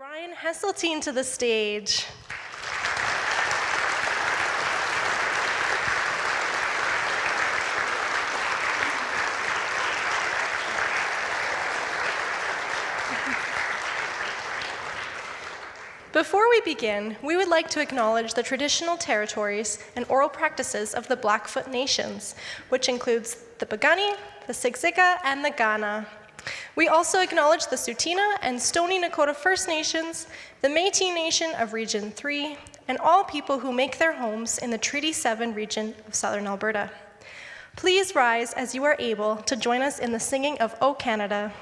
Ryan Hesseltine to the stage. Before we begin, we would like to acknowledge the traditional territories and oral practices of the Blackfoot Nations, which includes the Piikani, the Siksika, and the Kainai. We also acknowledge the Tsuut'ina and Stoney Nakoda First Nations, the Métis Nation of Region 3, and all people who make their homes in the Treaty 7 region of Southern Alberta. Please rise as you are able to join us in the singing of O Canada.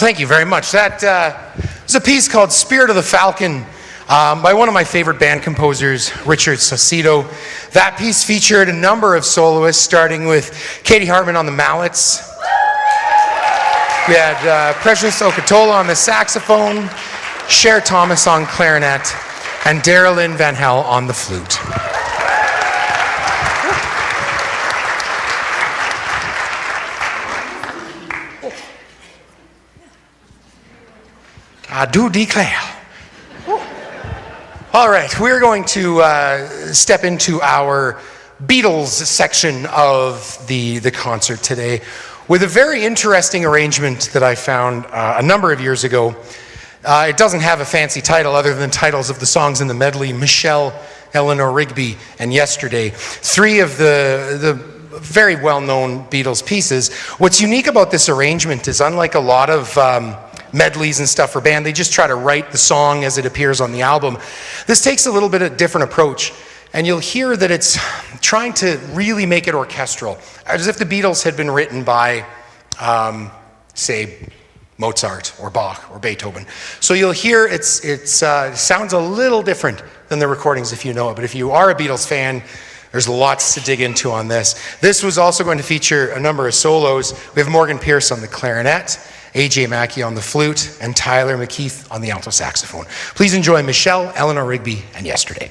thank you very much. That was a piece called Spirit of the Falcon by one of my favorite band composers, Richard Saucedo. That piece featured a number of soloists, starting with Katie Hartman on the mallets. We had Precious Okatola on the saxophone, Cher Thomas on clarinet, and Darylyn Van Hel on the flute. I do declare. All right, we're going to step into our Beatles section of the concert today with a very interesting arrangement that I found a number of years ago. It doesn't have a fancy title other than titles of the songs in the medley: Michelle, Eleanor Rigby, and Yesterday. Three of the very well-known Beatles pieces. What's unique about this arrangement is, unlike a lot of medleys and stuff for band, they just try to write the song as it appears on the album. This takes a little bit of a different approach, and you'll hear that it's trying to really make it orchestral, as if the Beatles had been written by, say, Mozart or Bach or Beethoven. So you'll hear it sounds a little different than the recordings if you know it, but if you are a Beatles fan, there's lots to dig into on this. This was also going to feature a number of solos. We have Morgan Pierce on the clarinet, A.J. Mackey on the flute, and Tyler McKeith on the alto saxophone. Please enjoy Michelle, Eleanor Rigby, and Yesterday.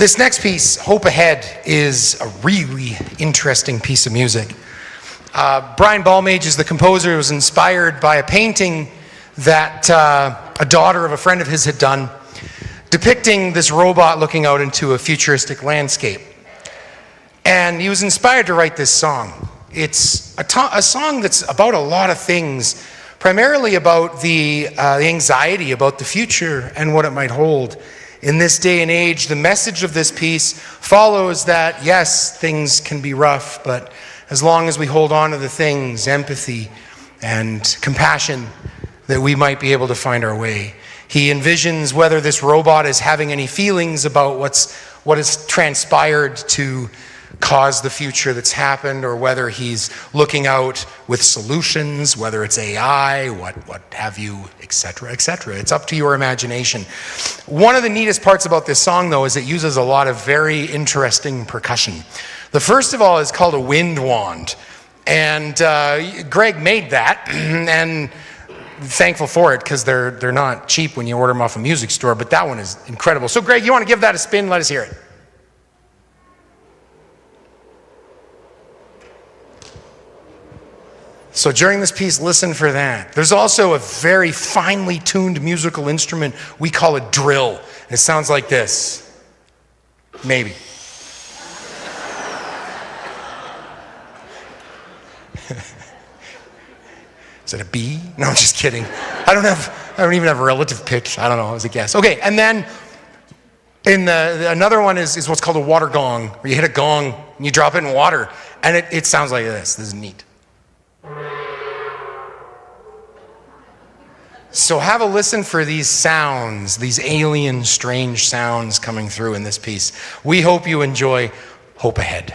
This next piece, Hope Ahead, is a really interesting piece of music. Brian Balmage is the composer. It was inspired by a painting that a daughter of a friend of his had done, depicting this robot looking out into a futuristic landscape. And he was inspired to write this song. It's a song that's about a lot of things, primarily about the anxiety about the future and what it might hold. In this day and age, the message of this piece follows that, yes, things can be rough, but as long as we hold on to the things, empathy and compassion, that we might be able to find our way. He envisions whether this robot is having any feelings about what has transpired to cause the future that's happened, or whether he's looking out with solutions, whether it's AI, what have you, etc., etc. It's up to your imagination. One of the neatest parts about this song, though, is it uses a lot of very interesting percussion. The first of all is called a wind wand, and Greg made that, and thankful for it, because they're not cheap when you order them off a music store, but that one is incredible. So Greg, you want to give that a spin? Let us hear it. So during this piece, listen for that. There's also a very finely tuned musical instrument. We call it drill. It sounds like this. Maybe. Is it a B? No, I'm just kidding. I don't even have a relative pitch. I don't know. It was a guess. Okay, and then another one is what's called a water gong, where you hit a gong and you drop it in water, and it sounds like this. This is neat. So have a listen for these sounds, these alien, strange sounds coming through in this piece. We hope you enjoy Hope Ahead.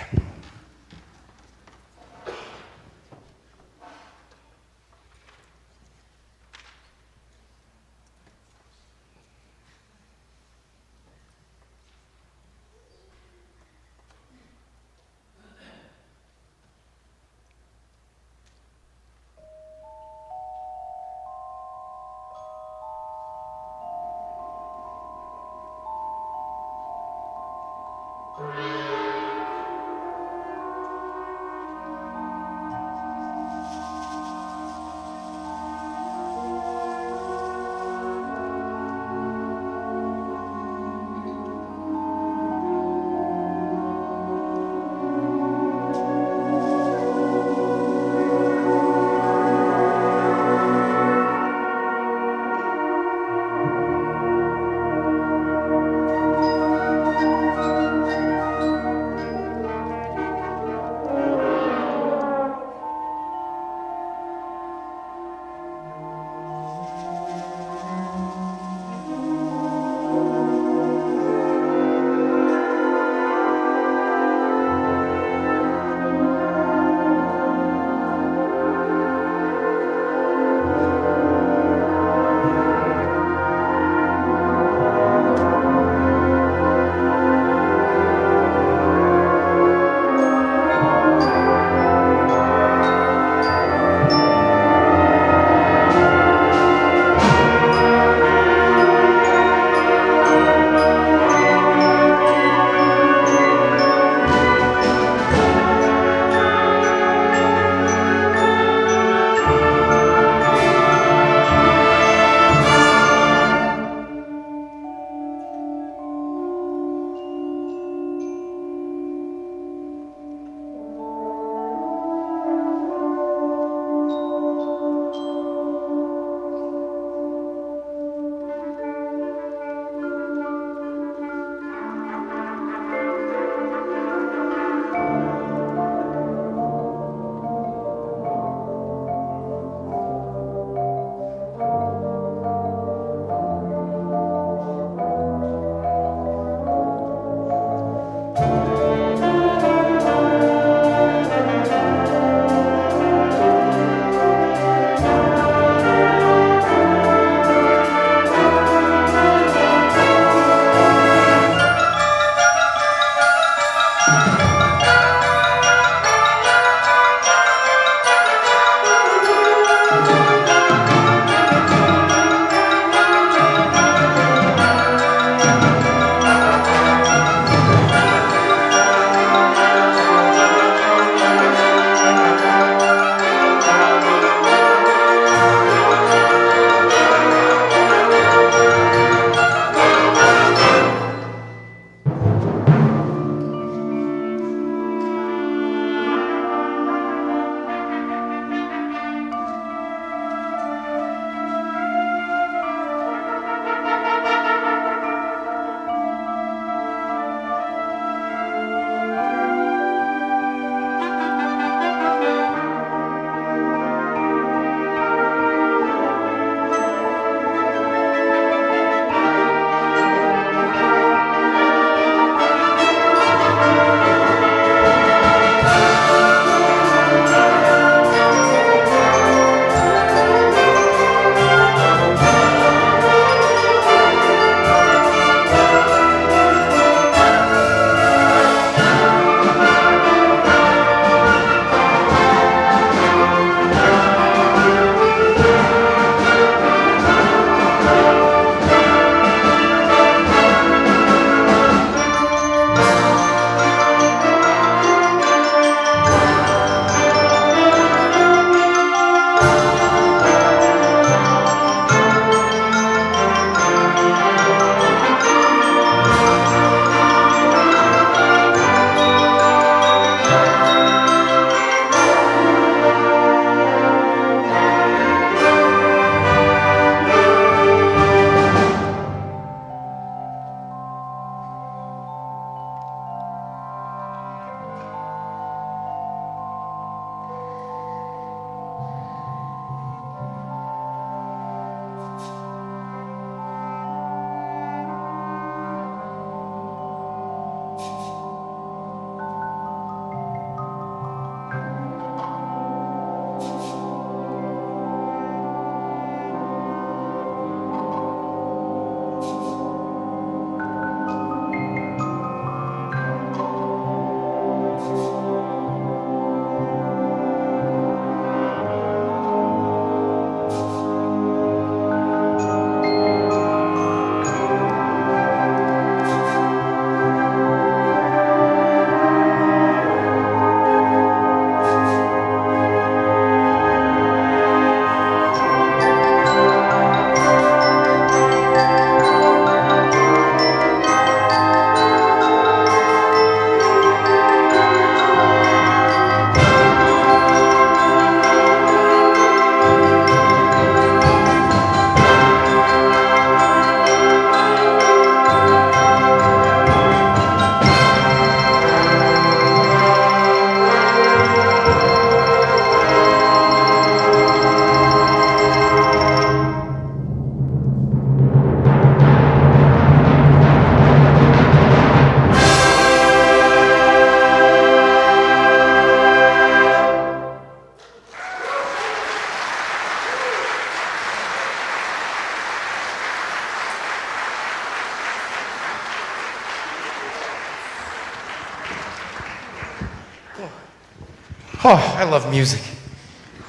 Oh, I love music.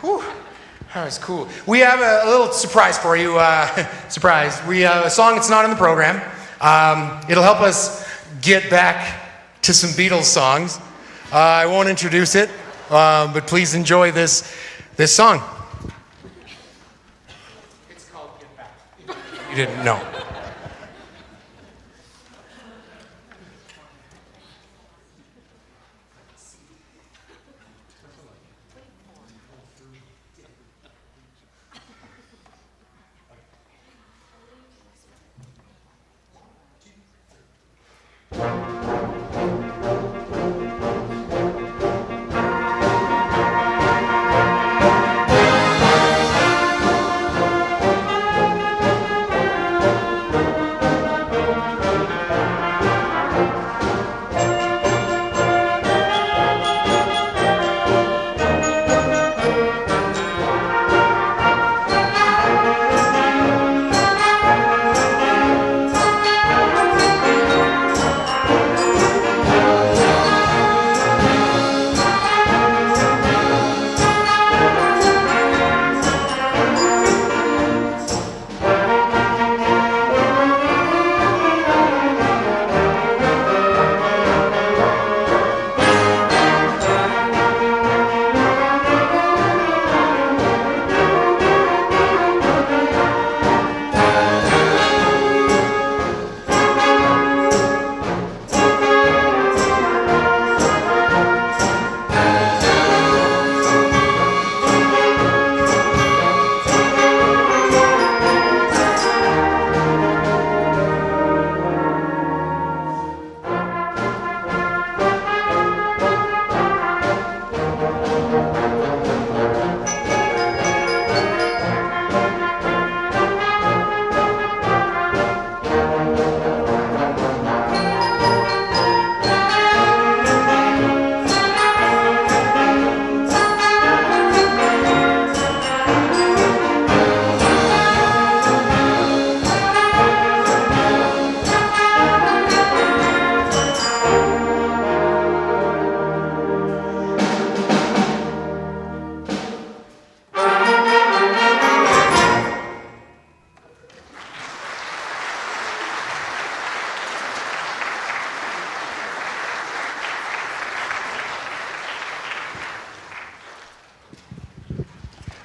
Whew. That was cool. We have a little surprise for you. Surprise. We have a song that's not in the program. It'll help us get back to some Beatles songs. I won't introduce it, but please enjoy this song. It's called Get Back. You didn't know.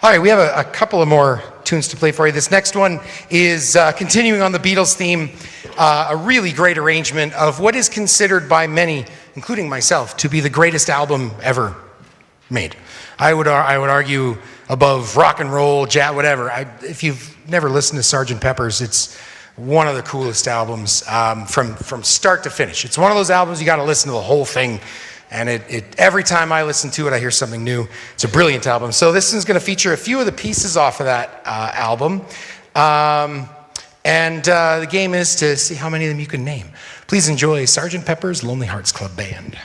All right, we have a couple of more tunes to play for you. This next one is continuing on the Beatles theme, a really great arrangement of what is considered by many, including myself, to be the greatest album ever made. I would argue above rock and roll, jazz, whatever. If you've never listened to Sgt. Pepper's, it's one of the coolest albums from start to finish. It's one of those albums you got to listen to the whole thing. And every time I listen to it, I hear something new. It's a brilliant album. So this is going to feature a few of the pieces off of that album. The game is to see how many of them you can name. Please enjoy Sgt. Pepper's Lonely Hearts Club Band.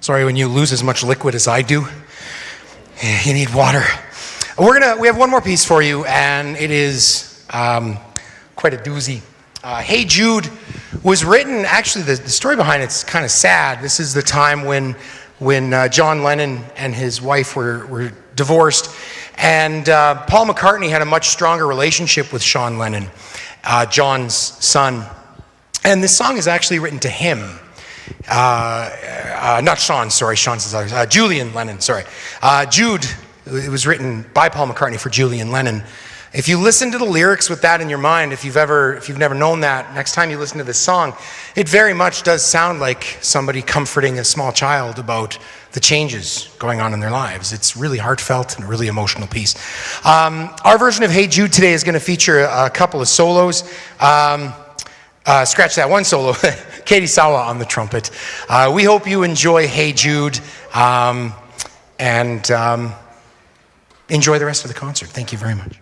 Sorry when you lose as much liquid as I do. You need water. We have one more piece for you, and it is quite a doozy. Hey Jude was written, actually the story behind it's kind of sad. This is the time when John Lennon and his wife were divorced, and Paul McCartney had a much stronger relationship with Sean Lennon, John's son. And this song is actually written to him. Not Sean, sorry, Sean's his other, Julian Lennon, sorry. Jude, it was written by Paul McCartney for Julian Lennon. If you listen to the lyrics with that in your mind, if you've never known that, next time you listen to this song, it very much does sound like somebody comforting a small child about the changes going on in their lives. It's really heartfelt and a really emotional piece. Our version of Hey Jude today is going to feature a couple of solos. Scratch that, one solo. Katie Sawa on the trumpet. We hope you enjoy Hey Jude and enjoy the rest of the concert. Thank you very much.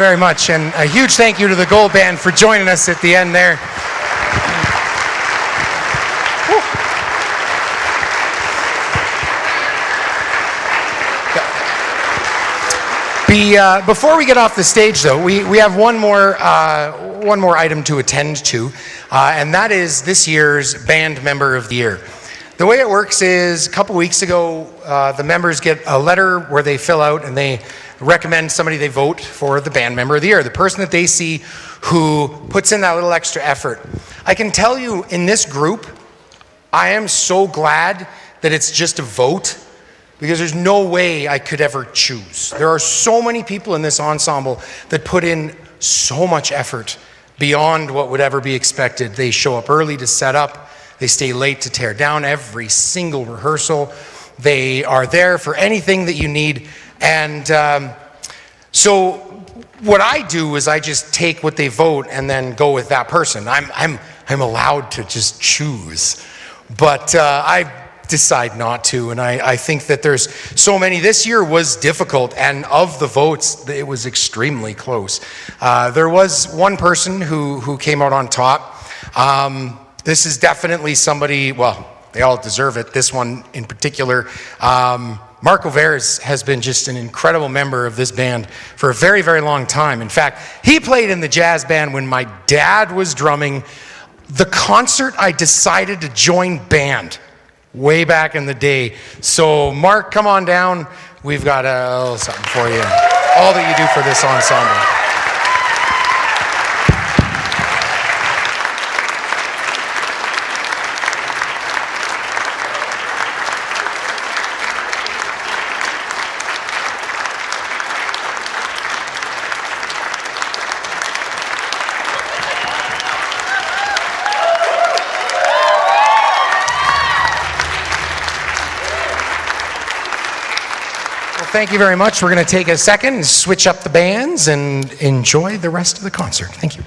very much. And a huge thank you to the Gold Band for joining us at the end there. Before we get off the stage, though, we have one more item to attend to, and that is this year's Band Member of the Year. The way it works is a couple weeks ago, the members get a letter where they fill out and they recommend somebody they vote for the Band Member of the Year, the person that they see who puts in that little extra effort. I can tell you in this group, I am so glad that it's just a vote, because there's no way I could ever choose. There are so many people in this ensemble that put in so much effort beyond what would ever be expected. They show up early to set up. They stay late to tear down every single rehearsal. They are there for anything that you need. And so what I do is I just take what they vote and then go with that person. I'm allowed to just choose. But I decide not to, and I think that there's so many. This year was difficult, and of the votes, it was extremely close. There was one person who came out on top. This is somebody, well, they all deserve it. This one in particular, Mark O'Veres has been just an incredible member of this band for a very, very long time. In fact, he played in the jazz band when my dad was drumming. The concert I decided to join band way back in the day. So Mark, come on down. We've got a little something for you. All that you do for this ensemble. Thank you very much. We're going to take a second and switch up the bands and enjoy the rest of the concert. Thank you.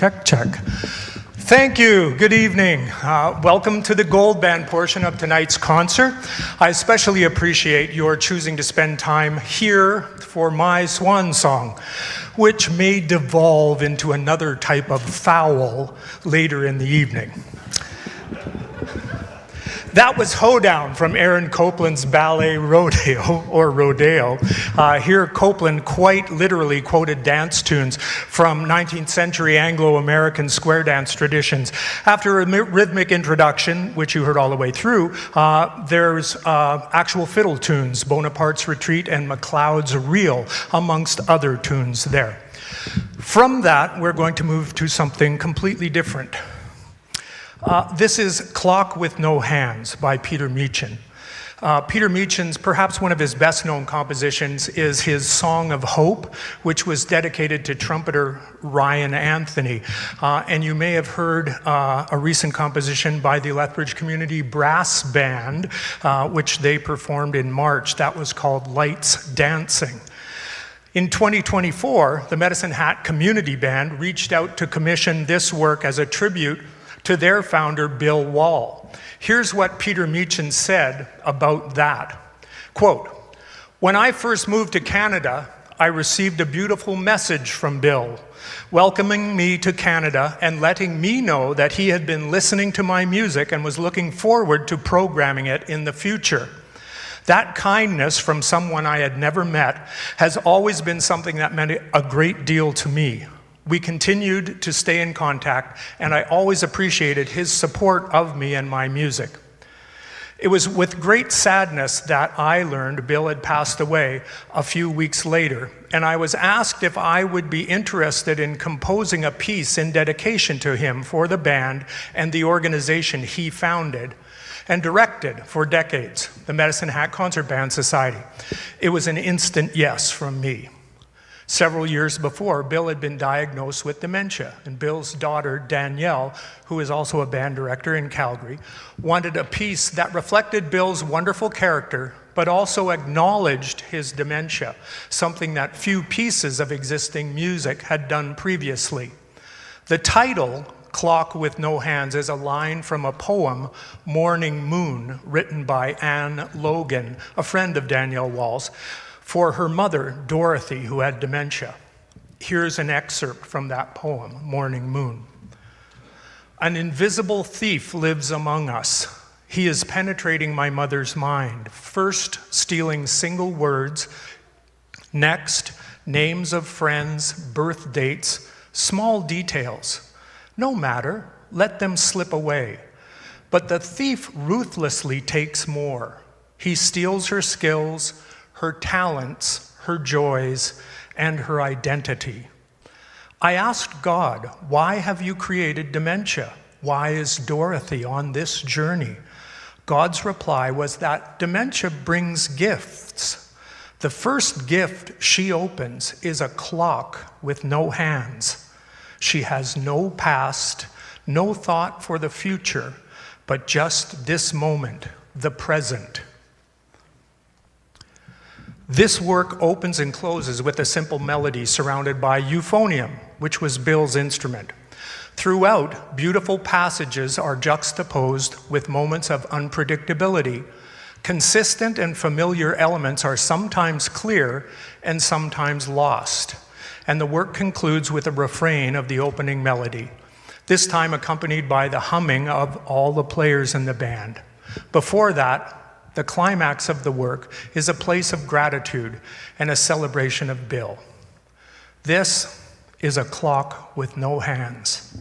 Check, check. Thank you. Good evening. Welcome to the gold band portion of tonight's concert. I especially appreciate your choosing to spend time here for my swan song, which may devolve into another type of foul later in the evening. That was Hoedown from Aaron Copland's ballet Rodeo, or Rodeo. Here Copland quite literally quoted dance tunes from 19th century Anglo-American square dance traditions. After a rhythmic introduction, which you heard all the way through, there's actual fiddle tunes, Bonaparte's Retreat and MacLeod's Reel, amongst other tunes there. From that, we're going to move to something completely different. This is Clock with No Hands by Peter Meechan. Peter Meechan's, perhaps one of his best-known compositions is his Song of Hope, which was dedicated to trumpeter Ryan Anthony. And you may have heard a recent composition by the Lethbridge Community Brass Band, which they performed in March. That was called Lights Dancing. In 2024, the Medicine Hat Community Band reached out to commission this work as a tribute to their founder, Bill Wall. Here's what Peter Meechan said about that. Quote, "When I first moved to Canada, I received a beautiful message from Bill, welcoming me to Canada and letting me know that he had been listening to my music and was looking forward to programming it in the future. That kindness from someone I had never met has always been something that meant a great deal to me. We continued to stay in contact, and I always appreciated his support of me and my music. It was with great sadness that I learned Bill had passed away a few weeks later, and I was asked if I would be interested in composing a piece in dedication to him for the band and the organization he founded and directed for decades, the Medicine Hat Concert Band Society. It was an instant yes from me. Several years before, Bill had been diagnosed with dementia, and Bill's daughter, Danielle, who is also a band director in Calgary, wanted a piece that reflected Bill's wonderful character, but also acknowledged his dementia, something that few pieces of existing music had done previously. The title, Clock with No Hands, is a line from a poem, Morning Moon, written by Anne Logan, a friend of Danielle Wall's, for her mother, Dorothy, who had dementia. Here's an excerpt from that poem, Morning Moon. An invisible thief lives among us. He is penetrating my mother's mind, first stealing single words, next, names of friends, birth dates, small details. No matter, let them slip away. But the thief ruthlessly takes more. He steals her skills, her talents, her joys, and her identity. I asked God, why have you created dementia? Why is Dorothy on this journey? God's reply was that dementia brings gifts. The first gift she opens is a clock with no hands. She has no past, no thought for the future, but just this moment, the present. This work opens and closes with a simple melody surrounded by euphonium, which was Bill's instrument. Throughout, beautiful passages are juxtaposed with moments of unpredictability. Consistent and familiar elements are sometimes clear and sometimes lost. And the work concludes with a refrain of the opening melody, this time accompanied by the humming of all the players in the band. Before that, the climax of the work is a place of gratitude and a celebration of Bill. This is a clock with no hands.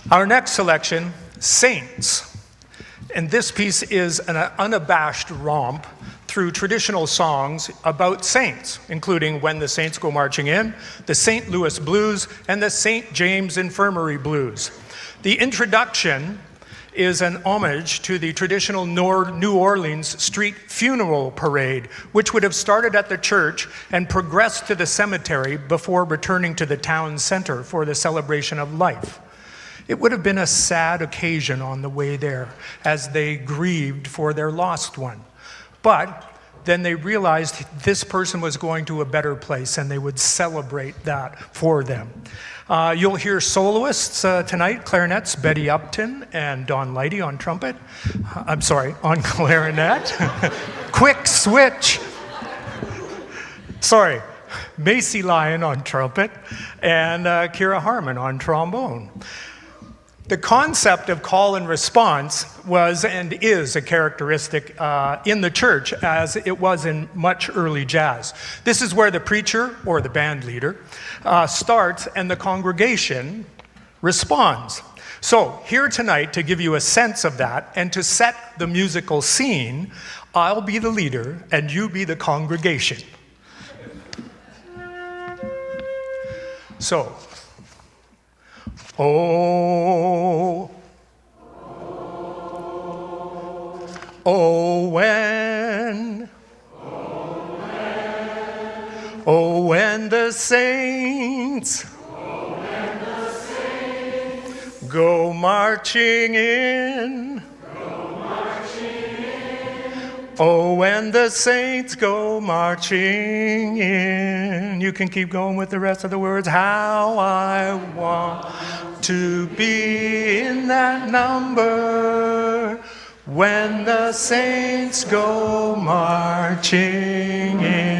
Our next selection, Saints. And this piece is an unabashed romp through traditional songs about saints, including When the Saints Go Marching In, the St. Louis Blues, and the St. James Infirmary Blues. The introduction is an homage to the traditional New Orleans street funeral parade, which would have started at the church and progressed to the cemetery before returning to the town center for the celebration of life. It would have been a sad occasion on the way there as they grieved for their lost one. But then they realized this person was going to a better place and they would celebrate that for them. You'll hear soloists tonight, clarinets, Betty Upton and Don Lighty on trumpet. On clarinet. Quick switch. Macy Lyon on trumpet and Kira Harmon on trombone. The concept of call and response was and is a characteristic in the church as it was in much early jazz. This is where the preacher or the band leader starts and the congregation responds. So here tonight to give you a sense of that and to set the musical scene, I'll be the leader and you be the congregation. So, oh, when the saints go marching in. Oh, when the saints go marching in. You can keep going with the rest of the words. How I want to be in that number when the saints go marching in.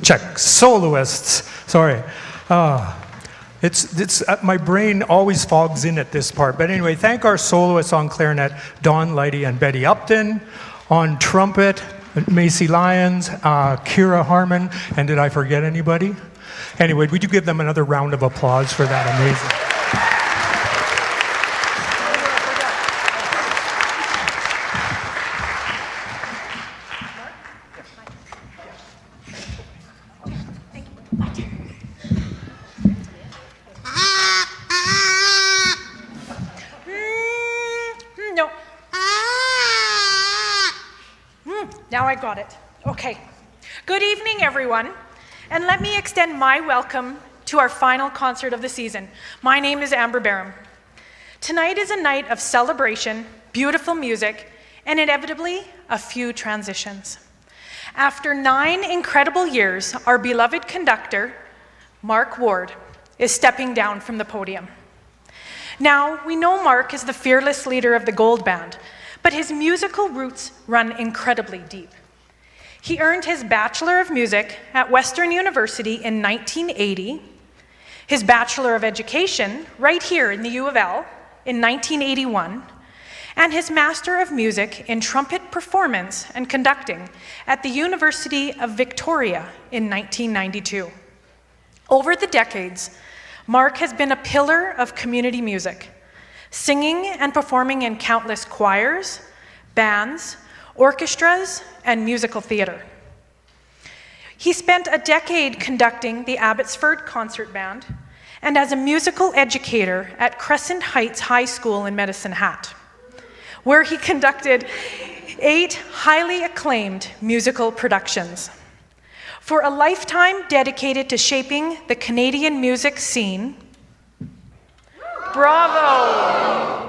check. Soloists. Sorry. My brain always fogs in at this part. But anyway, thank our soloists on clarinet, Dawn Leidy and Betty Upton. On trumpet, Macy Lyons, Kira Harmon, and did I forget anybody? Anyway, would you give them another round of applause for that amazing? No. Now I got it. Okay. Good evening, everyone. And let me extend my welcome to our final concert of the season. My name is Amber Barham. Tonight is a night of celebration, beautiful music, and inevitably a few transitions. After 9 incredible years, our beloved conductor, Mark Ward, is stepping down from the podium. Now, we know Mark is the fearless leader of the Gold Band, but his musical roots run incredibly deep. He earned his Bachelor of Music at Western University in 1980, his Bachelor of Education right here in the U of L in 1981, and his Master of Music in Trumpet Performance and Conducting at the University of Victoria in 1992. Over the decades, Mark has been a pillar of community music, singing and performing in countless choirs, bands, orchestras, and musical theater. He spent a decade conducting the Abbotsford Concert Band and as a musical educator at Crescent Heights High School in Medicine Hat, where he conducted 8 highly acclaimed musical productions. For a lifetime dedicated to shaping the Canadian music scene, bravo!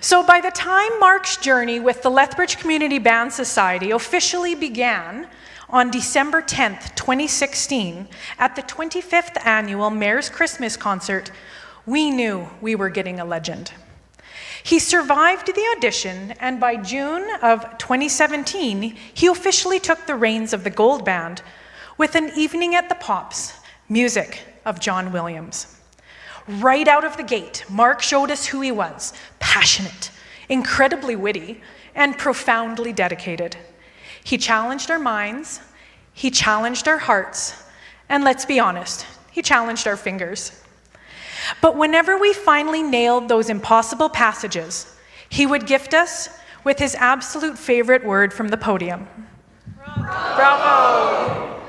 So by the time Mark's journey with the Lethbridge Community Band Society officially began on December 10th, 2016, at the 25th Annual Mayor's Christmas Concert, we knew we were getting a legend. He survived the audition, and by June of 2017, he officially took the reins of the Gold Band with an Evening at the Pops, music of John Williams. Right out of the gate, Mark showed us who he was: passionate, incredibly witty, and profoundly dedicated. He challenged our minds, he challenged our hearts, and let's be honest, he challenged our fingers. But whenever we finally nailed those impossible passages, he would gift us with his absolute favorite word from the podium. Bravo!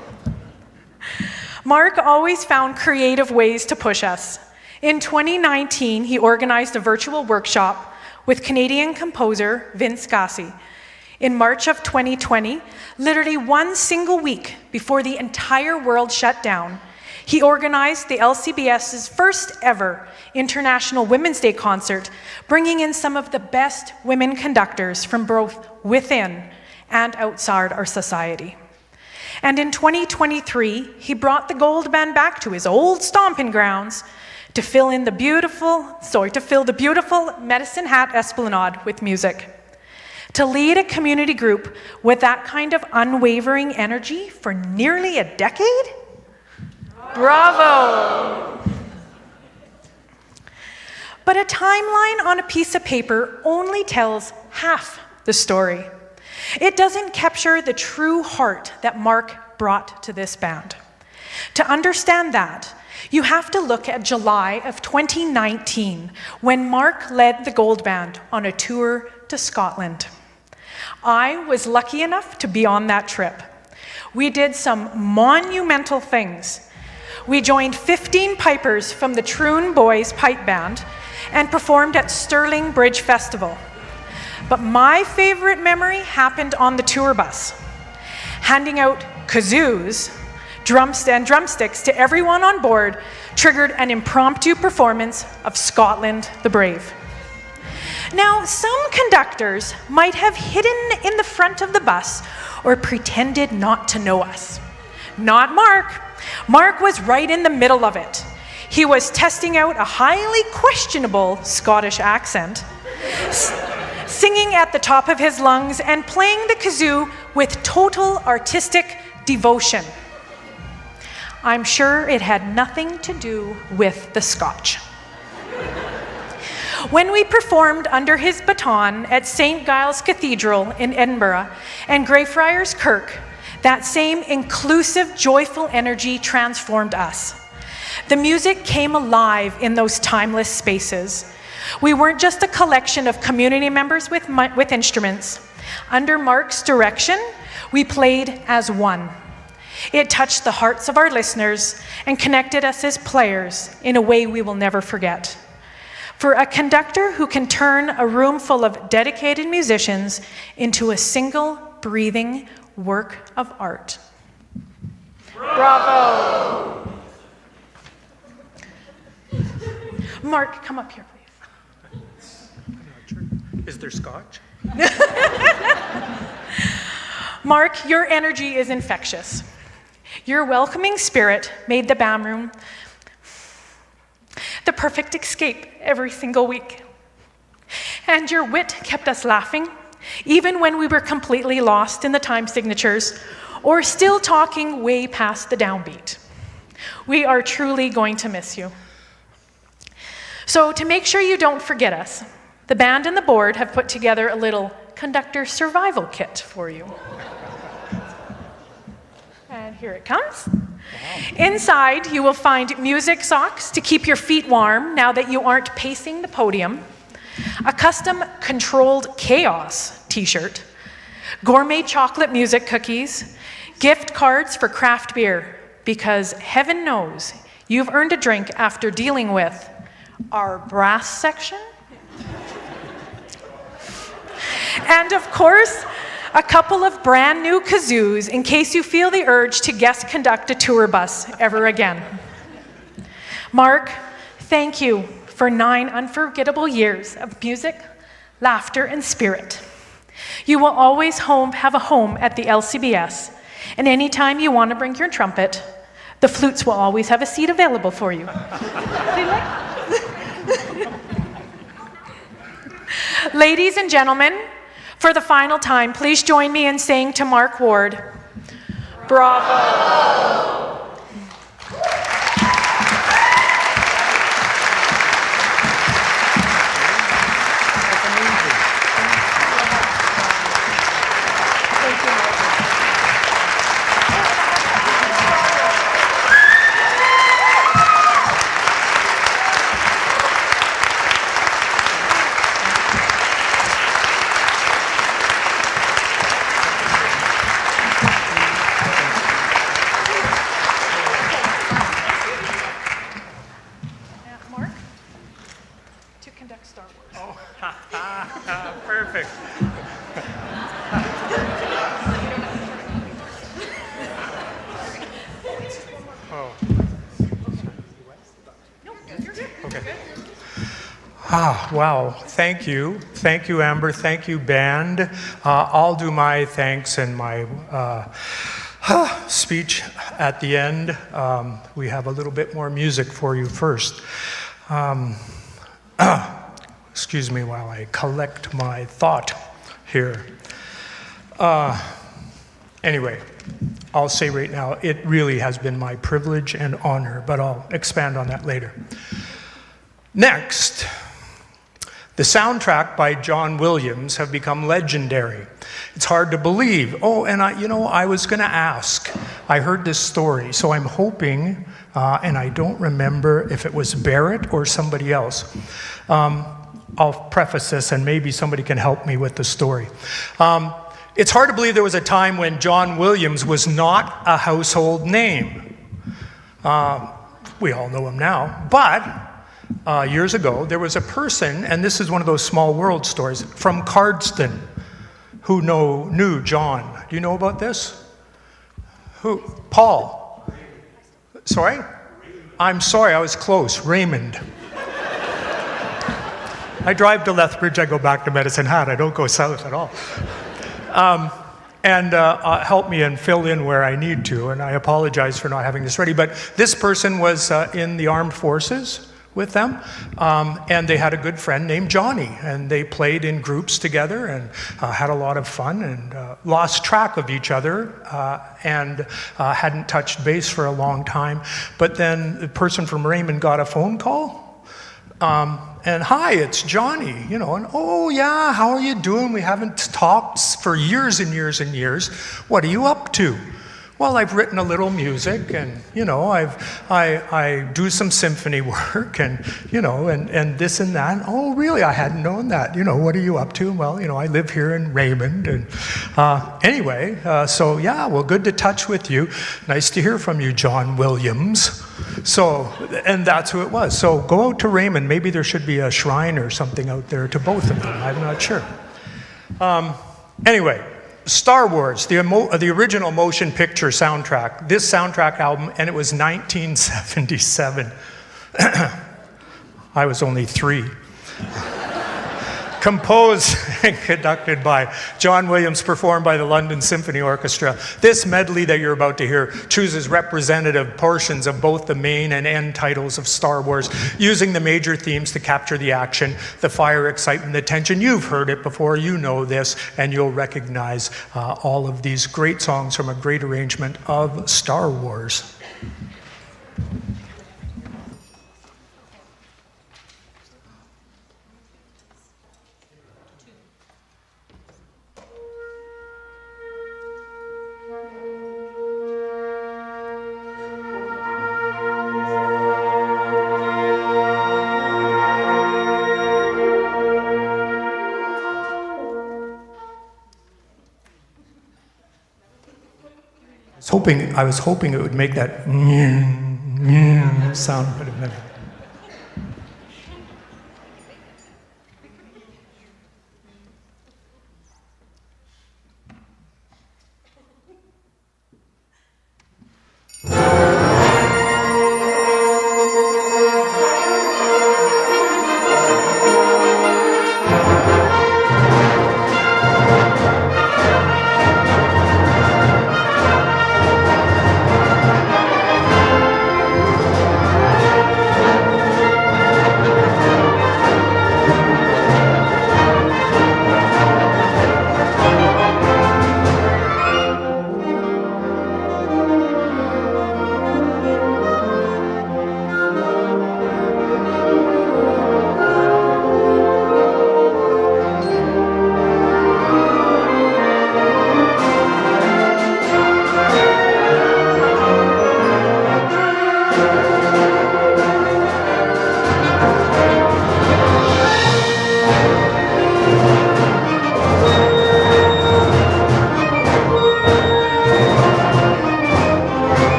Mark always found creative ways to push us. In 2019, he organized a virtual workshop with Canadian composer Vince Gassi. In March of 2020, literally one single week before the entire world shut down, he organized the LCBS's first ever International Women's Day concert, bringing in some of the best women conductors from both within and outside our society. And in 2023, he brought the Gold Band back to his old stomping grounds to fill the beautiful Medicine Hat Esplanade with music. To lead a community group with that kind of unwavering energy for nearly a decade? Bravo! But a timeline on a piece of paper only tells half the story. It doesn't capture the true heart that Mark brought to this band. To understand that, you have to look at July of 2019, when Mark led the Gold Band on a tour to Scotland. I was lucky enough to be on that trip. We did some monumental things. We joined 15 pipers from the Troon Boys Pipe Band and performed at Stirling Bridge Festival. But my favorite memory happened on the tour bus. Handing out kazoos, drums and drumsticks to everyone on board triggered an impromptu performance of Scotland the Brave. Now, some conductors might have hidden in the front of the bus or pretended not to know us. Not Mark. Mark was right in the middle of it. He was testing out a highly questionable Scottish accent, singing at the top of his lungs and playing the kazoo with total artistic devotion. I'm sure it had nothing to do with the Scotch. When we performed under his baton at St. Giles Cathedral in Edinburgh and Greyfriars Kirk, that same inclusive, joyful energy transformed us. The music came alive in those timeless spaces. We weren't just a collection of community members with instruments. Under Mark's direction, we played as one. It touched the hearts of our listeners and connected us as players in a way we will never forget. For a conductor who can turn a room full of dedicated musicians into a single, breathing work of art. Bravo! Mark, come up here, please. Is there Scotch? Mark, your energy is infectious. Your welcoming spirit made the BAM room the perfect escape every single week. And your wit kept us laughing, even when we were completely lost in the time signatures or still talking way past the downbeat. We are truly going to miss you. So to make sure you don't forget us, the band and the board have put together a little conductor survival kit for you. And here it comes. Inside, you will find music socks to keep your feet warm now that you aren't pacing the podium, a custom Controlled Chaos t-shirt, gourmet chocolate music cookies, gift cards for craft beer, because heaven knows you've earned a drink after dealing with our brass section. And of course, a couple of brand new kazoos in case you feel the urge to guest conduct a tour bus ever again. Mark, thank you for 9 unforgettable years of music, laughter, and spirit. You will always have a home at the LCBS, and anytime you want to bring your trumpet, the flutes will always have a seat available for you. Ladies and gentlemen, for the final time, please join me in saying to Mark Ward, bravo. Perfect. Okay. Wow. Thank you. Thank you, Amber. Thank you, band. I'll do my thanks and my speech at the end. We have a little bit more music for you first. Excuse me while I collect my thought here. Anyway, I'll say right now, it really has been my privilege and honor, but I'll expand on that later. Next, the soundtrack by John Williams have become legendary. It's hard to believe. Oh, and I was going to ask. I heard this story, so I'm hoping, and I don't remember if it was Barrett or somebody else. I'll preface this, and maybe somebody can help me with the story. It's hard to believe there was a time when John Williams was not a household name. We all know him now, but years ago, there was a person, and this is one of those small world stories, from Cardston, who knew John. Do you know about this? Who? Paul. Sorry? I'm sorry, I was close. Raymond. I drive to Lethbridge, I go back to Medicine Hat. I don't go south at all. Help me and fill in where I need to, and I apologize for not having this ready. But this person was in the armed forces, with them, and they had a good friend named Johnny, and they played in groups together and had a lot of fun, and lost track of each other, and hadn't touched base for a long time. But then the person from Raymond got a phone call, and hi, it's Johnny, and oh yeah, how are you doing? We haven't talked for years and years and years. What are you up to? Well, I've written a little music, and I do some symphony work, and and this and that. Oh, really? I hadn't known that. What are you up to? Well, I live here in Raymond, and anyway, so yeah, well, good to touch with you. Nice to hear from you, John Williams. So, and that's who it was. So go out to Raymond. Maybe there should be a shrine or something out there to both of them. I'm not sure. Anyway. Star Wars, the original motion picture soundtrack, this soundtrack album, and it was 1977. I was only 3. Composed and conducted by John Williams, performed by the London Symphony Orchestra. This medley that you're about to hear chooses representative portions of both the main and end titles of Star Wars, using the major themes to capture the action, the fire, excitement, the tension. You've heard it before, you know this, and you'll recognize all of these great songs from a great arrangement of Star Wars. I was hoping it would make that sound, but it never.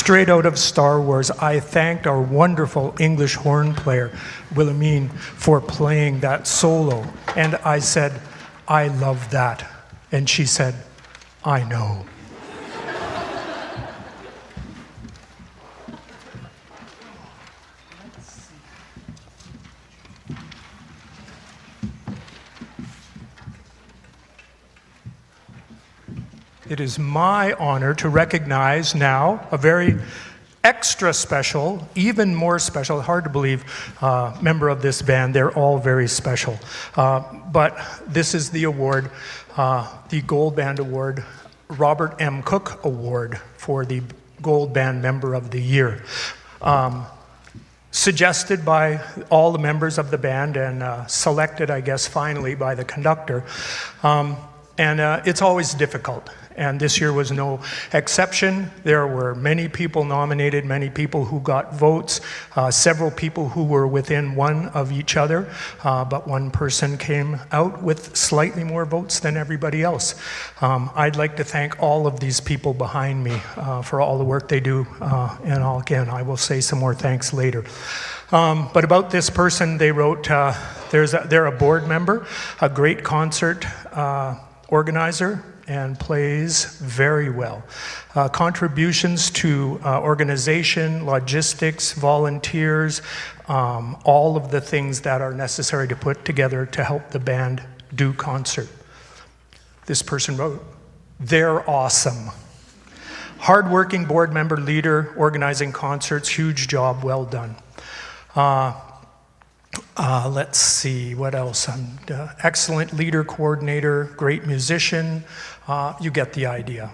straight out of Star Wars. I thanked our wonderful English horn player, Wilhelmine, for playing that solo. And I said, I love that. And she said, I know. It is my honor to recognize now a very extra special, even more special, hard to believe, member of this band. They're all very special. But this is the award, the Gold Band Award, Robert M. Cook Award for the Gold Band Member of the Year. Suggested by all the members of the band and selected, I guess, finally by the conductor. And it's always difficult. And this year was no exception. There were many people nominated, many people who got votes, several people who were within one of each other, but one person came out with slightly more votes than everybody else. I'd like to thank all of these people behind me for all the work they do, and again, I will say some more thanks later. But about this person, they wrote, they're a board member, a great concert organizer, and plays very well. Contributions to organization, logistics, volunteers, all of the things that are necessary to put together to help the band do concert. This person wrote, they're awesome. Hardworking board member, leader, organizing concerts, huge job, well done. Let's see, what else? Excellent leader, coordinator, great musician. You get the idea.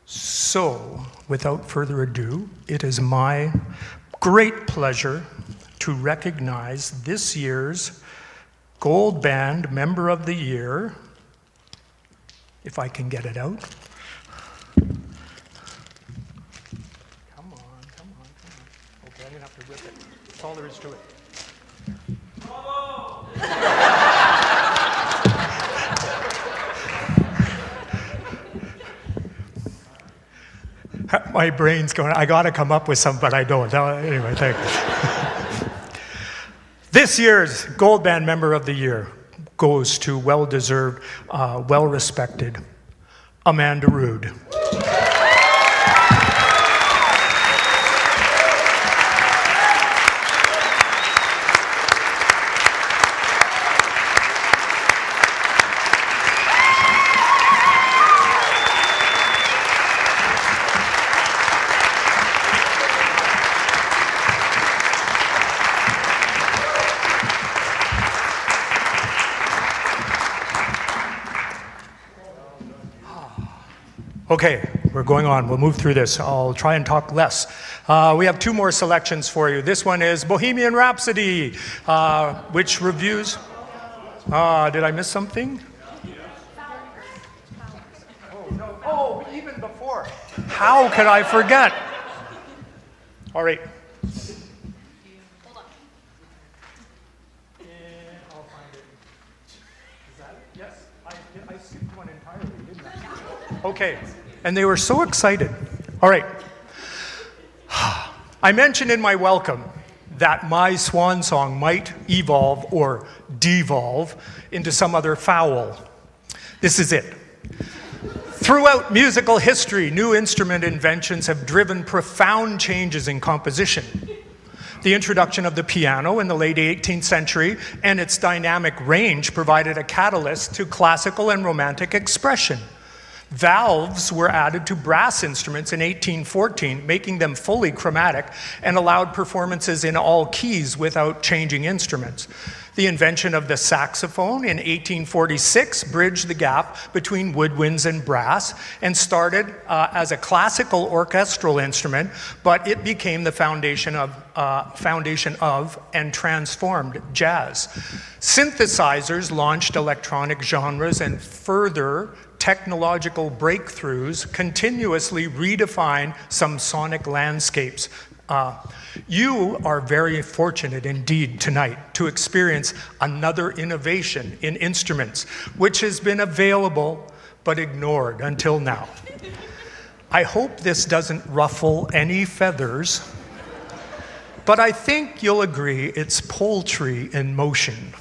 So, without further ado, it is my great pleasure to recognize this year's Gold Band Member of the Year, if I can get it out. Come on. Okay, I'm gonna have to rip it. That's all there is to it. My brain's going, I gotta come up with some, but I don't. Anyway, thank you. This year's Gold Band Member of the Year goes to well-deserved, well-respected Amanda Rood. Okay, we're going on. We'll move through this. I'll try and talk less. We have two more selections for you. This one is Bohemian Rhapsody, which reviews... did I miss something? Oh, even before. How could I forget? All right. I'll find it. Is that it? Yes. I skipped one entirely, didn't I? Okay. And they were so excited. All right. I mentioned in my welcome that my swan song might evolve or devolve into some other fowl. This is it. Throughout musical history, new instrument inventions have driven profound changes in composition. The introduction of the piano in the late 18th century and its dynamic range provided a catalyst to classical and romantic expression. Valves were added to brass instruments in 1814, making them fully chromatic and allowed performances in all keys without changing instruments. The invention of the saxophone in 1846 bridged the gap between woodwinds and brass and started as a classical orchestral instrument, but it became the foundation of and transformed jazz. Synthesizers launched electronic genres, and further technological breakthroughs continuously redefine some sonic landscapes. You are very fortunate indeed tonight to experience another innovation in instruments, which has been available but ignored until now. I hope this doesn't ruffle any feathers, but I think you'll agree it's poultry in motion.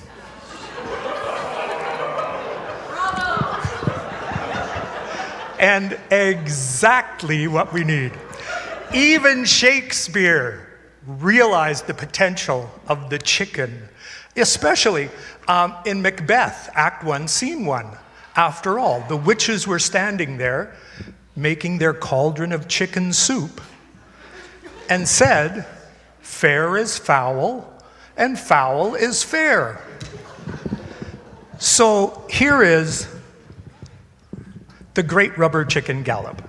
And exactly what we need. Even Shakespeare realized the potential of the chicken, especially in Macbeth, Act 1, Scene 1. After all, the witches were standing there making their cauldron of chicken soup and said, "Fair is foul, and foul is fair." So here is the Great Rubber Chicken Gallop.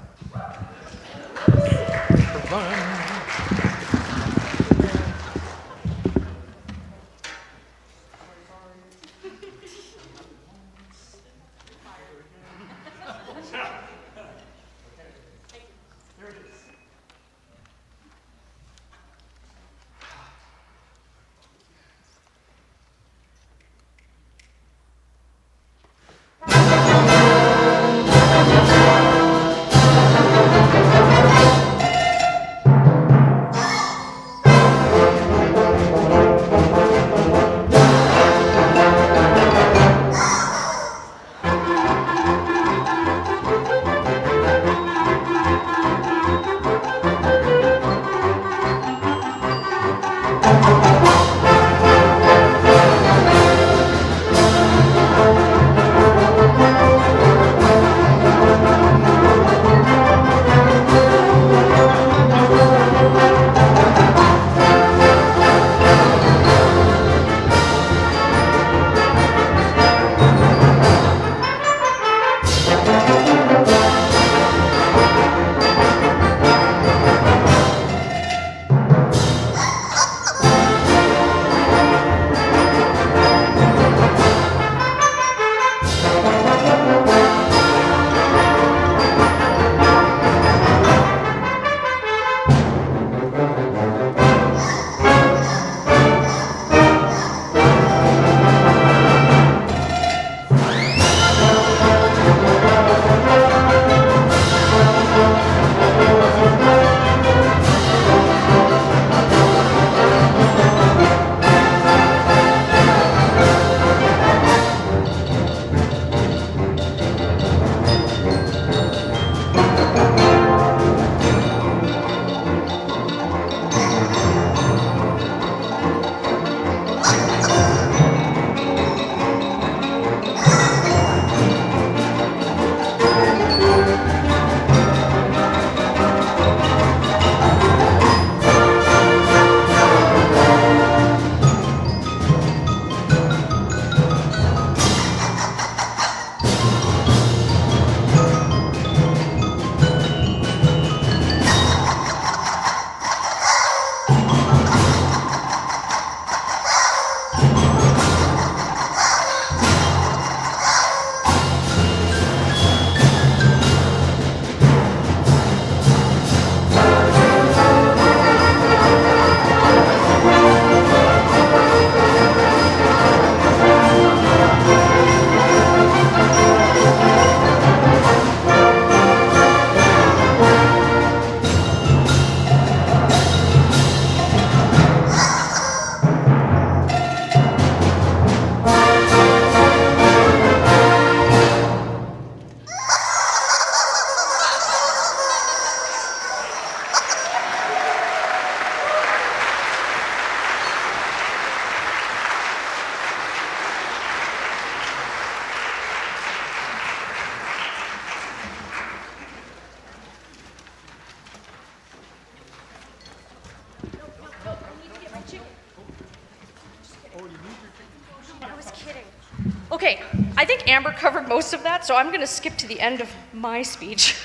Okay, I think Amber covered most of that, so I'm going to skip to the end of my speech.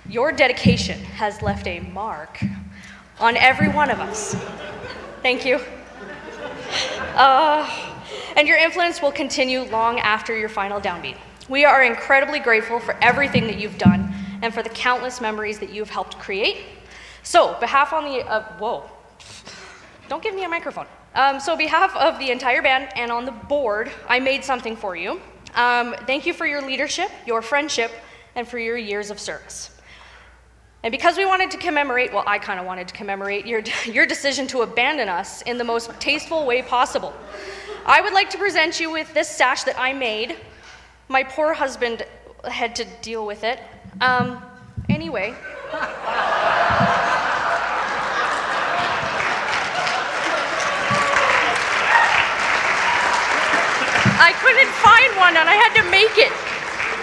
Your dedication has left a mark on every one of us. Thank you. And your influence will continue long after your final downbeat. We are incredibly grateful for everything that you've done and for the countless memories that you've helped create. So, behalf on the, whoa, don't give me a microphone. So behalf of the entire band and on the board, I made something for you. Thank you for your leadership, your friendship, and for your years of service. And because we wanted to commemorate, well, I kind of wanted to commemorate your decision to abandon us in the most tasteful way possible, I would like to present you with this sash that I made. My poor husband had to deal with it. Anyway. I couldn't find one and I had to make it.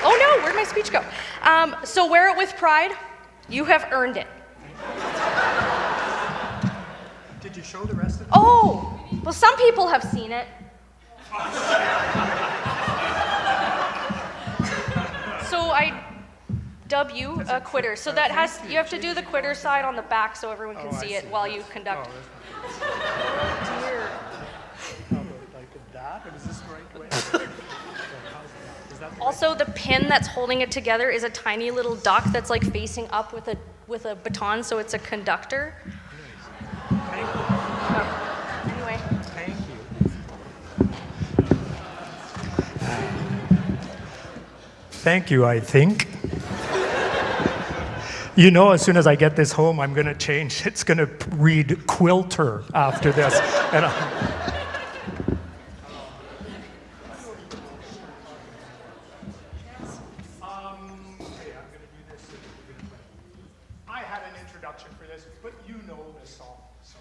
Oh no, where'd my speech go? So wear it with pride. You have earned it. Did you show the rest of it? Oh, well, some people have seen it. So I dub you a quitter. So that you have to do the quitter side on the back so everyone can see it while you conduct. Dear. Also, the pin that's holding it together is a tiny little duck that's like facing up with a baton, so it's a conductor. Anyway. Thank you. Thank you, I think. You know, as soon as I get this home, I'm going to change. It's going to read quilter after this. And I had an introduction for this, but you know this song. So.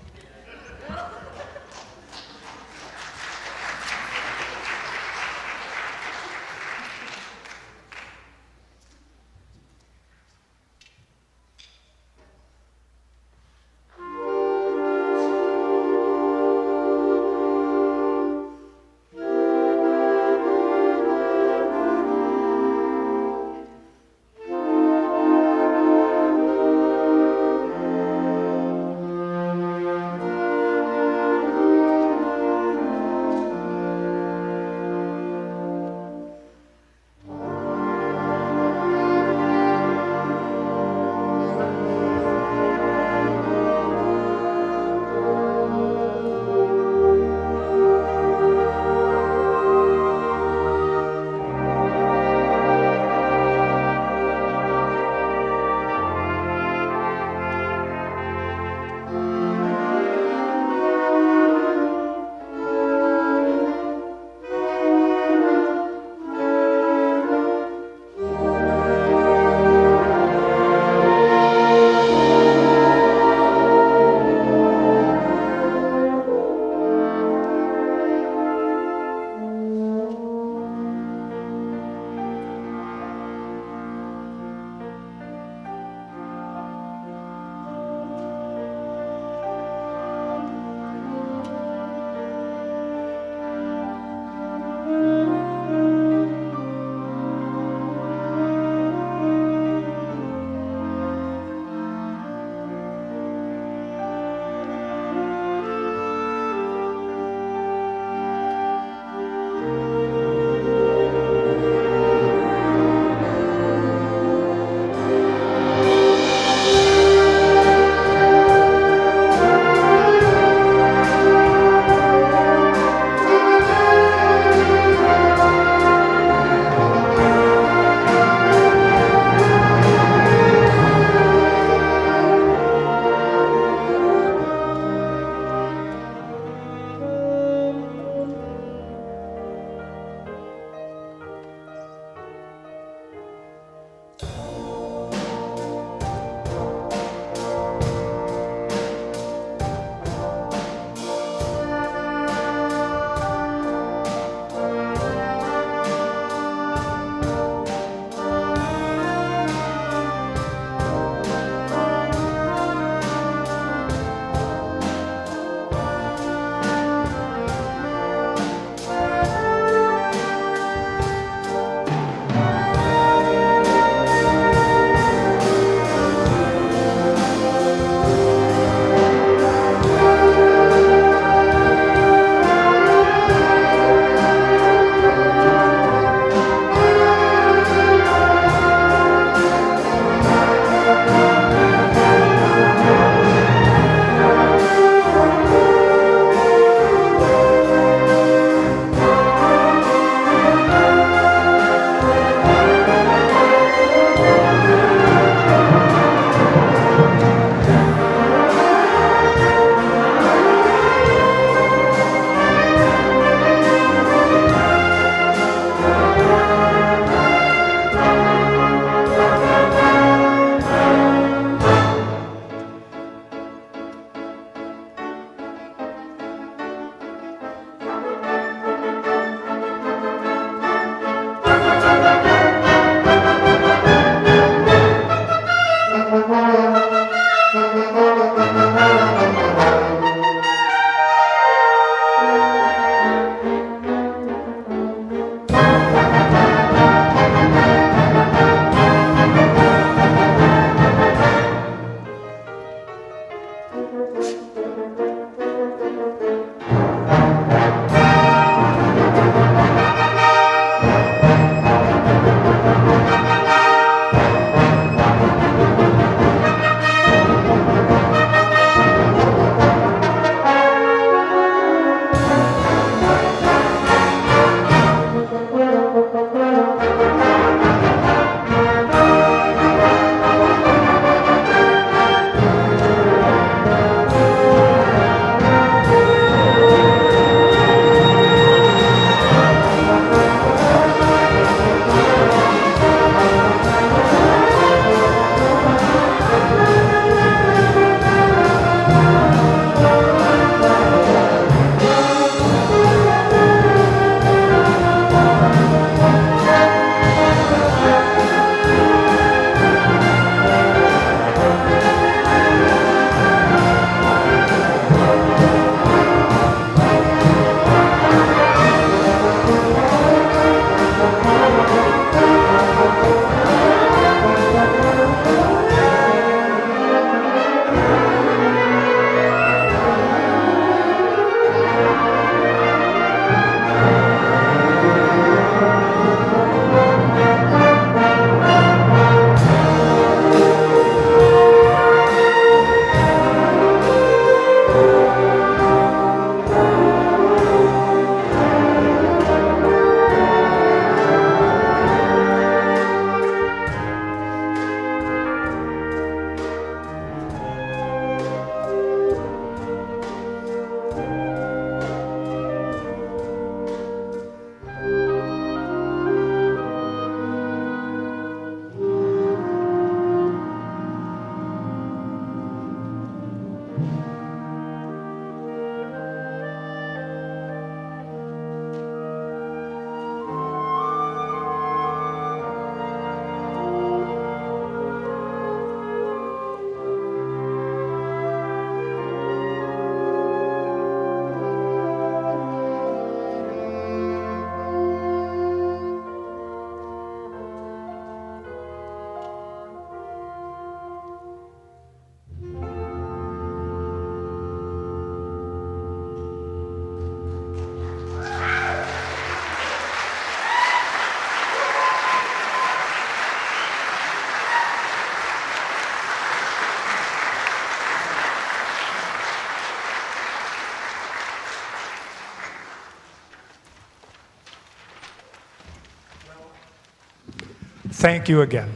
Thank you again.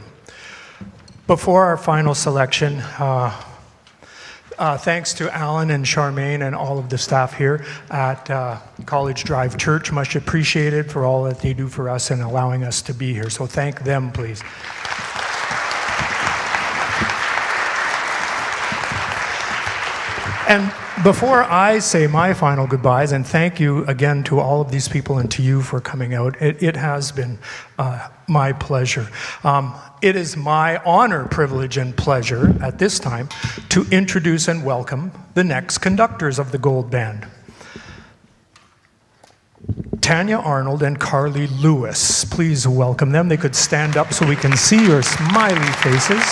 Before our final selection, thanks to Alan and Charmaine and all of the staff here at College Drive Church. Much appreciated for all that they do for us and allowing us to be here. So thank them, please. And before I say my final goodbyes, and thank you again to all of these people and to you for coming out, it has been my pleasure. It is my honor, privilege, and pleasure at this time to introduce and welcome the next conductors of the Gold Band. Tanya Arnold and Carly Lewis. Please welcome them. They could stand up so we can see your smiley faces.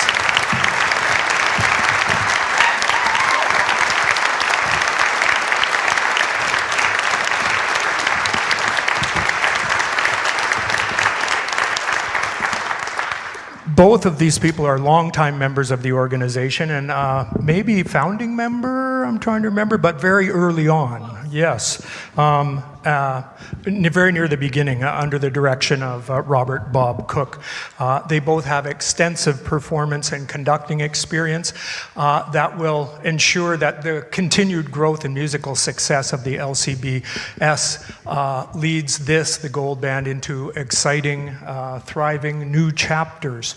Both of these people are longtime members of the organization and maybe founding member, I'm trying to remember, but very early on, yes. Very near the beginning, under the direction of Robert Bob Cook. They both have extensive performance and conducting experience that will ensure that the continued growth and musical success of the LCBS leads the Gold Band, into exciting, thriving new chapters.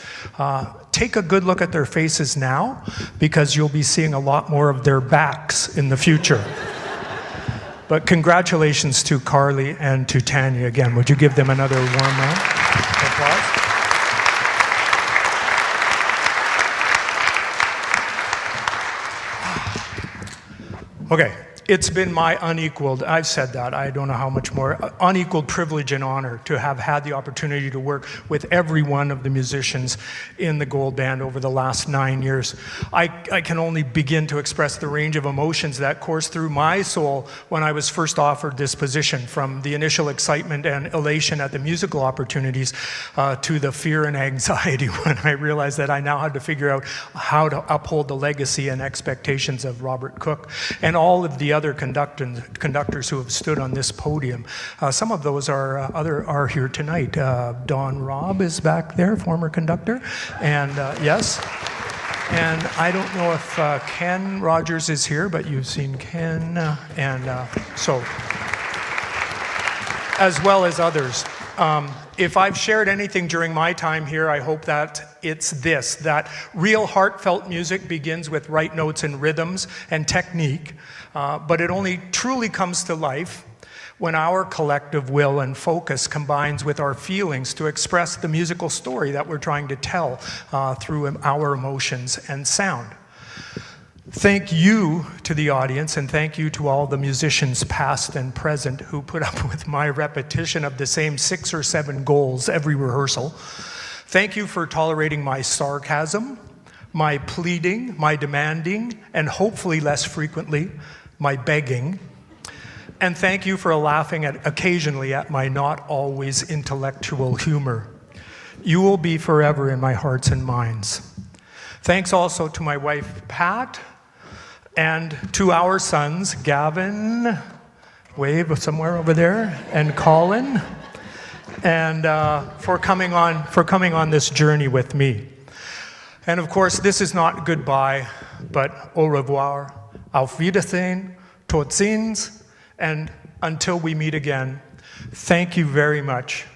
Take a good look at their faces now, because you'll be seeing a lot more of their backs in the future. But congratulations to Carly and to Tanya again. Would you give them another warm round of applause? Okay, it's been my unequaled, I've said that, I don't know how much more, unequaled privilege and honor to have had the opportunity to work with every one of the musicians in the Gold Band over the last 9 years. I can only begin to express the range of emotions that coursed through my soul when I was first offered this position, from the initial excitement and elation at the musical opportunities to the fear and anxiety when I realized that I now had to figure out how to uphold the legacy and expectations of Robert Cook and all of the other conductors who have stood on this podium. Some of those are here tonight. Don Robb is back there, former conductor, and yes. And I don't know if Ken Rogers is here, but you've seen Ken, so as well as others. If I've shared anything during my time here, I hope that it's this, that real heartfelt music begins with right notes and rhythms and technique, but it only truly comes to life when our collective will and focus combines with our feelings to express the musical story that we're trying to tell through our emotions and sound. Thank you to the audience, and thank you to all the musicians past and present who put up with my repetition of the same 6 or 7 goals every rehearsal. Thank you for tolerating my sarcasm, my pleading, my demanding, and hopefully less frequently, my begging. And thank you for laughing occasionally at my not always intellectual humor. You will be forever in my hearts and minds. Thanks also to my wife, Pat, and to our sons, Gavin, wave somewhere over there, and Colin, and for coming on this journey with me. And of course, this is not goodbye, but au revoir, auf Wiedersehen, tot ziens, and until we meet again, thank you very much.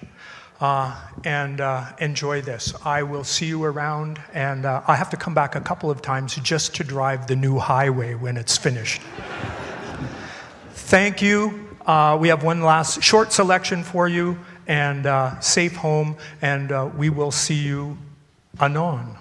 And enjoy this. I will see you around, and I have to come back a couple of times just to drive the new highway when it's finished. Thank you. We have one last short selection for you, and safe home, and we will see you anon.